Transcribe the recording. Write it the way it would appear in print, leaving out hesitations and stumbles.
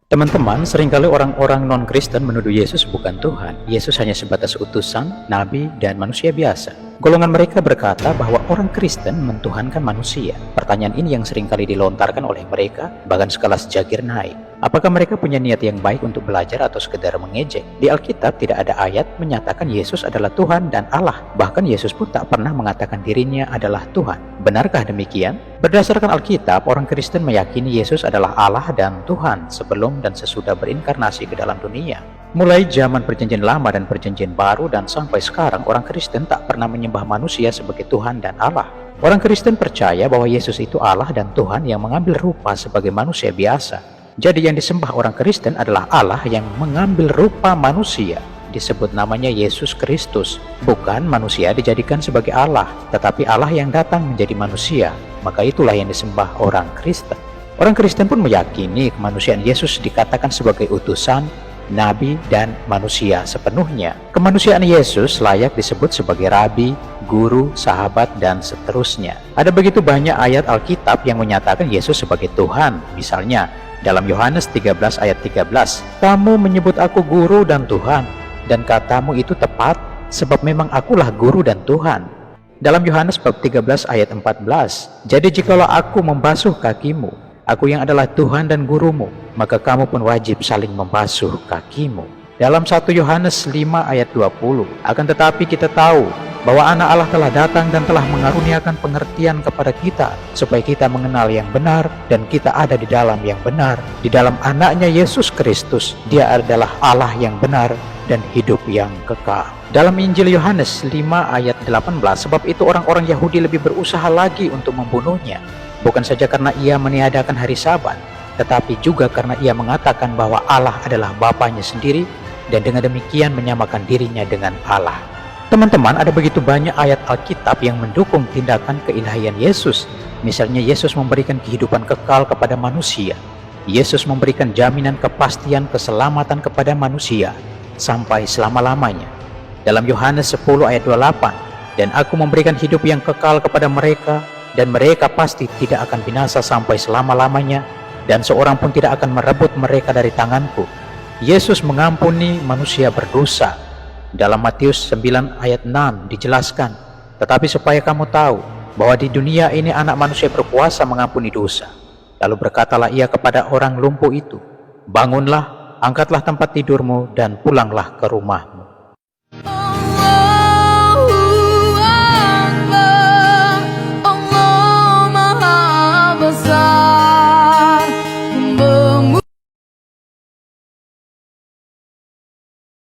Teman-teman, seringkali orang-orang non-Kristen menuduh Yesus bukan Tuhan. Yesus hanya sebatas utusan, nabi, dan manusia biasa. Golongan mereka berkata bahwa orang Kristen mentuhankan manusia. Pertanyaan ini yang seringkali dilontarkan oleh mereka, bahkan sekelas Zulkarnain. Apakah mereka punya niat yang baik untuk belajar atau sekedar mengejek? Di Alkitab tidak ada ayat menyatakan Yesus adalah Tuhan dan Allah. Bahkan Yesus pun tak pernah mengatakan dirinya adalah Tuhan. Benarkah demikian? Berdasarkan Alkitab, orang Kristen meyakini Yesus adalah Allah dan Tuhan sebelum dan sesudah berinkarnasi ke dalam dunia. Mulai zaman Perjanjian Lama dan Perjanjian Baru dan sampai sekarang, orang Kristen tak pernah menyembah manusia sebagai Tuhan dan Allah. Orang Kristen percaya bahwa Yesus itu Allah dan Tuhan yang mengambil rupa sebagai manusia biasa. Jadi yang disembah orang Kristen adalah Allah yang mengambil rupa manusia. Disebut namanya Yesus Kristus. Bukan manusia dijadikan sebagai Allah, tetapi Allah yang datang menjadi manusia. Maka itulah yang disembah orang Kristen. Orang Kristen pun meyakini kemanusiaan Yesus dikatakan sebagai utusan, nabi, dan manusia sepenuhnya. Kemanusiaan Yesus layak disebut sebagai rabi, guru, sahabat, dan seterusnya. Ada begitu banyak ayat Alkitab yang menyatakan Yesus sebagai Tuhan. Misalnya, dalam Yohanes 13 ayat 13, "Kamu menyebut aku guru dan Tuhan, dan katamu itu tepat, sebab memang akulah guru dan Tuhan." Dalam Yohanes bab 13 ayat 14, "Jadi jikalau aku membasuh kakimu, aku yang adalah Tuhan dan gurumu, maka kamu pun wajib saling membasuh kakimu." Dalam 1 Yohanes 5 ayat 20, "Akan tetapi kita tahu bahwa Anak Allah telah datang dan telah mengaruniakan pengertian kepada kita, supaya kita mengenal yang benar dan kita ada di dalam yang benar. Di dalam Anaknya Yesus Kristus, Dia adalah Allah yang benar dan hidup yang kekal." Dalam Injil Yohanes 5 ayat 18, "Sebab itu orang-orang Yahudi lebih berusaha lagi untuk membunuhnya, bukan saja karena ia meniadakan hari Sabat, tetapi juga karena ia mengatakan bahwa Allah adalah Bapanya sendiri, dan dengan demikian menyamakan dirinya dengan Allah." Teman-teman, ada begitu banyak ayat Alkitab yang mendukung tindakan keilahian Yesus. Misalnya, Yesus memberikan kehidupan kekal kepada manusia. Yesus memberikan jaminan kepastian keselamatan kepada manusia sampai selama-lamanya. Dalam Yohanes 10 ayat 28, "Dan aku memberikan hidup yang kekal kepada mereka, dan mereka pasti tidak akan binasa sampai selama-lamanya, dan seorang pun tidak akan merebut mereka dari tanganku." Yesus mengampuni manusia berdosa. Dalam Matius 9 ayat 6 dijelaskan, "Tetapi supaya kamu tahu bahwa di dunia ini Anak Manusia berkuasa mengampuni dosa." Lalu berkatalah ia kepada orang lumpuh itu, "Bangunlah, angkatlah tempat tidurmu dan pulanglah ke rumah